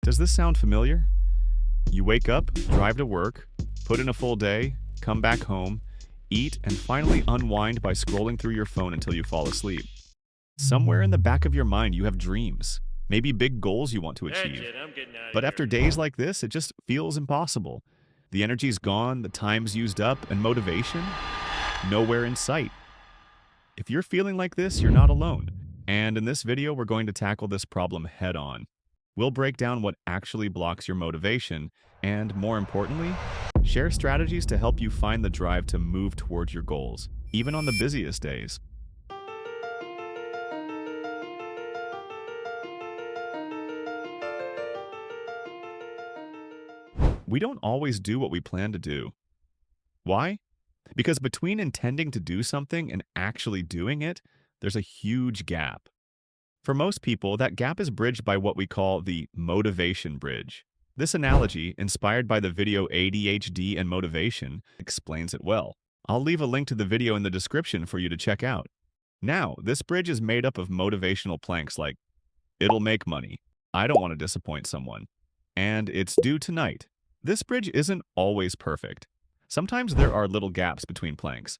Does this sound familiar? You wake up, drive to work, put in a full day, come back home, eat, and finally unwind by scrolling through your phone until you fall asleep. Somewhere in the back of your mind, you have dreams, maybe big goals you want to That's achieve. it. I'm getting out of But here. after days like this, it just feels impossible. The energy's gone, the time's used up, and motivation? Nowhere in sight. If you're feeling like this, you're not alone. And in this video, we're going to tackle this problem head on. We'll break down what actually blocks your motivation, and more importantly, share strategies to help you find the drive to move towards your goals, even on the busiest days. We don't always do what we plan to do. Why? Because between intending to do something and actually doing it, there's a huge gap. For most people, that gap is bridged by what we call the motivation bridge. This analogy, inspired by the video ADHD and Motivation, explains it well. I'll leave a link to the video in the description for you to check out. Now, this bridge is made up of motivational planks like, "It'll make money," "I don't want to disappoint someone," and "It's due tonight." This bridge isn't always perfect. Sometimes there are little gaps between planks,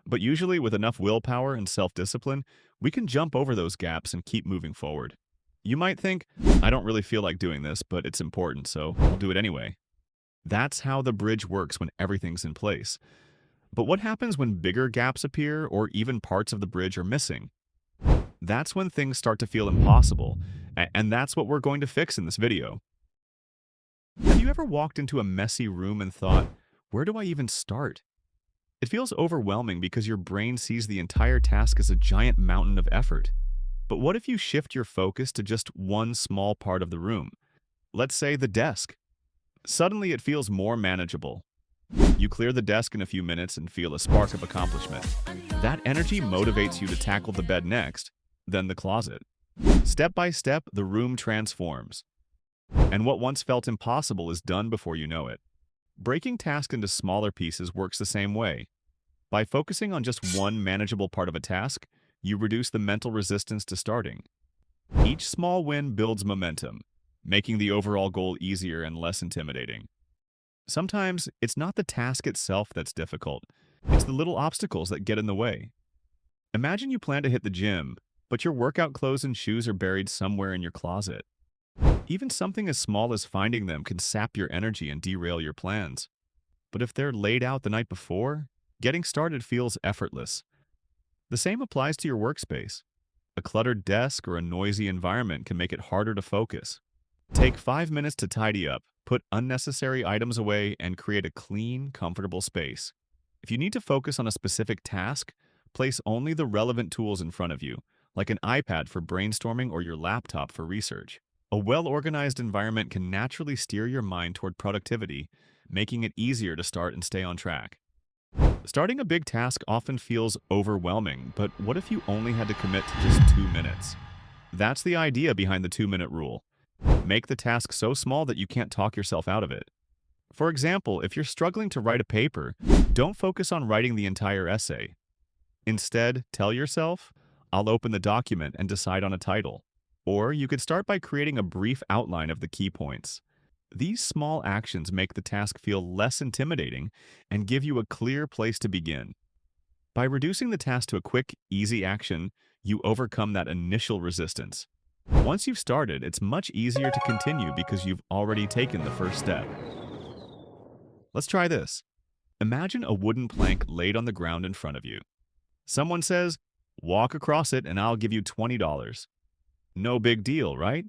but usually with enough willpower and self-discipline, we can jump over those gaps and keep moving forward. You might think, "I don't really feel like doing this, but it's important, so I'll do it anyway." That's how the bridge works when everything's in place. But what happens when bigger gaps appear or even parts of the bridge are missing? That's when things start to feel impossible, and that's what we're going to fix in this video. Have you ever walked into a messy room and thought, "Where do I even start?" It feels overwhelming because your brain sees the entire task as a giant mountain of effort. But what if you shift your focus to just one small part of the room? Let's say the desk. Suddenly it feels more manageable. You clear the desk in a few minutes and feel a spark of accomplishment. That energy motivates you to tackle the bed next, then the closet. Step by step, the room transforms. And what once felt impossible is done before you know it. Breaking tasks into smaller pieces works the same way. By focusing on just one manageable part of a task, you reduce the mental resistance to starting. Each small win builds momentum, making the overall goal easier and less intimidating. Sometimes, it's not the task itself that's difficult. It's the little obstacles that get in the way. Imagine you plan to hit the gym, but your workout clothes and shoes are buried somewhere in your closet. Even something as small as finding them can sap your energy and derail your plans. But if they're laid out the night before, getting started feels effortless. The same applies to your workspace. A cluttered desk or a noisy environment can make it harder to focus. Take 5 minutes to tidy up, put unnecessary items away, and create a clean, comfortable space. If you need to focus on a specific task, place only the relevant tools in front of you, like an iPad for brainstorming or your laptop for research. A well-organized environment can naturally steer your mind toward productivity, making it easier to start and stay on track. Starting a big task often feels overwhelming, but what if you only had to commit to just 2 minutes? That's the idea behind the 2-minute rule. Make the task so small that you can't talk yourself out of it. For example, if you're struggling to write a paper, don't focus on writing the entire essay. Instead, tell yourself, "I'll open the document and decide on a title." Or you could start by creating a brief outline of the key points. These small actions make the task feel less intimidating and give you a clear place to begin. By reducing the task to a quick, easy action, you overcome that initial resistance. Once you've started, it's much easier to continue because you've already taken the first step. Let's try this. Imagine a wooden plank laid on the ground in front of you. Someone says, "Walk across it and I'll give you $20. No big deal, right?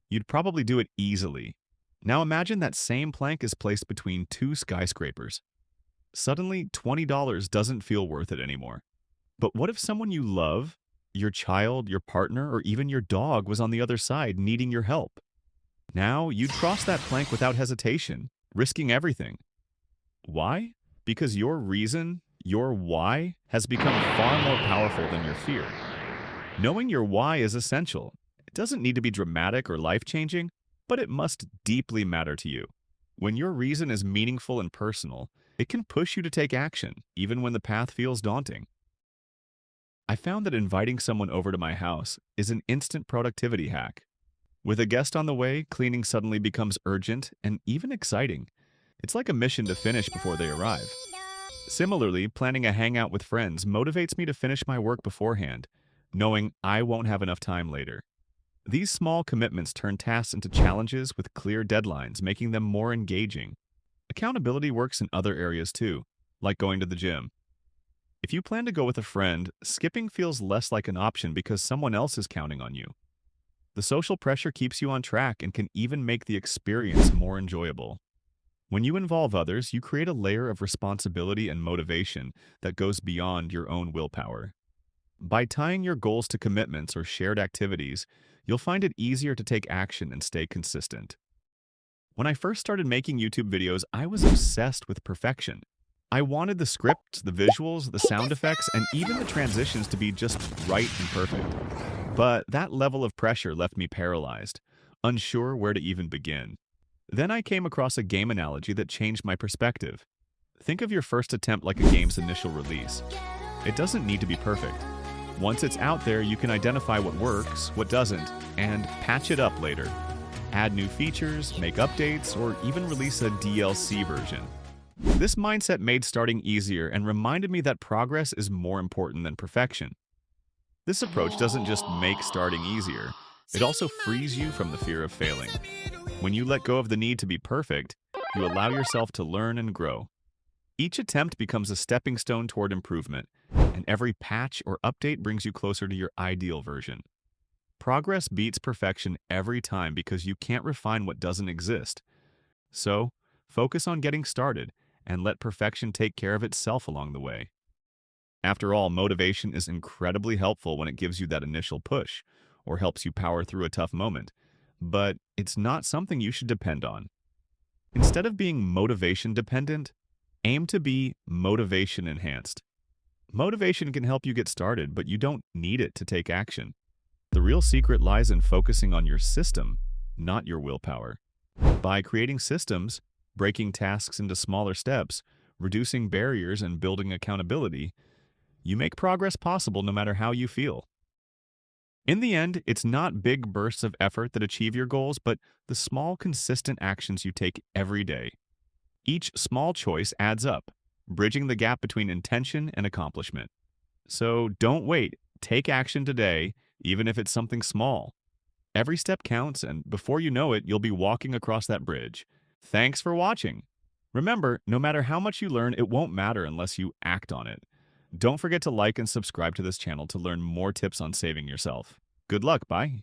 You'd probably do it easily. Now imagine that same plank is placed between two skyscrapers. Suddenly, $20 doesn't feel worth it anymore. But what if someone you love, your child, your partner, or even your dog was on the other side needing your help? Now you'd cross that plank without hesitation, risking everything. Why? Because your reason, your why, has become far more powerful than your fear. Knowing your why is essential. It doesn't need to be dramatic or life-changing, but it must deeply matter to you. When your reason is meaningful and personal, it can push you to take action, even when the path feels daunting. I found that inviting someone over to my house is an instant productivity hack. With a guest on the way, cleaning suddenly becomes urgent and even exciting. It's like a mission to finish before they arrive. Similarly, planning a hangout with friends motivates me to finish my work beforehand, knowing I won't have enough time later. These small commitments turn tasks into challenges with clear deadlines, making them more engaging. Accountability works in other areas too, like going to the gym. If you plan to go with a friend, skipping feels less like an option because someone else is counting on you. The social pressure keeps you on track and can even make the experience more enjoyable. When you involve others, you create a layer of responsibility and motivation that goes beyond your own willpower. By tying your goals to commitments or shared activities, you'll find it easier to take action and stay consistent. When I first started making YouTube videos, I was obsessed with perfection. I wanted the scripts, the visuals, the sound effects, and even the transitions to be just right and perfect. But that level of pressure left me paralyzed, unsure where to even begin. Then I came across a game analogy that changed my perspective. Think of your first attempt like a game's initial release. It doesn't need to be perfect. Once it's out there, you can identify what works, what doesn't, and patch it up later. Add new features, make updates, or even release a DLC version. This mindset made starting easier and reminded me that progress is more important than perfection. This approach doesn't just make starting easier, it also frees you from the fear of failing. When you let go of the need to be perfect, you allow yourself to learn and grow. Each attempt becomes a stepping stone toward improvement, and every patch or update brings you closer to your ideal version. Progress beats perfection every time because you can't refine what doesn't exist. So, focus on getting started and let perfection take care of itself along the way. After all, motivation is incredibly helpful when it gives you that initial push or helps you power through a tough moment, but it's not something you should depend on. Instead of being motivation dependent, aim to be motivation enhanced. Motivation can help you get started, but you don't need it to take action. The real secret lies in focusing on your system, not your willpower. By creating systems, breaking tasks into smaller steps, reducing barriers, and building accountability, you make progress possible no matter how you feel. In the end, it's not big bursts of effort that achieve your goals, but the small, consistent actions you take every day. Each small choice adds up, bridging the gap between intention and accomplishment. So don't wait. Take action today, even if it's something small. Every step counts, and before you know it, you'll be walking across that bridge. Thanks for watching. Remember, no matter how much you learn, it won't matter unless you act on it. Don't forget to like and subscribe to this channel to learn more tips on saving yourself. Good luck, bye.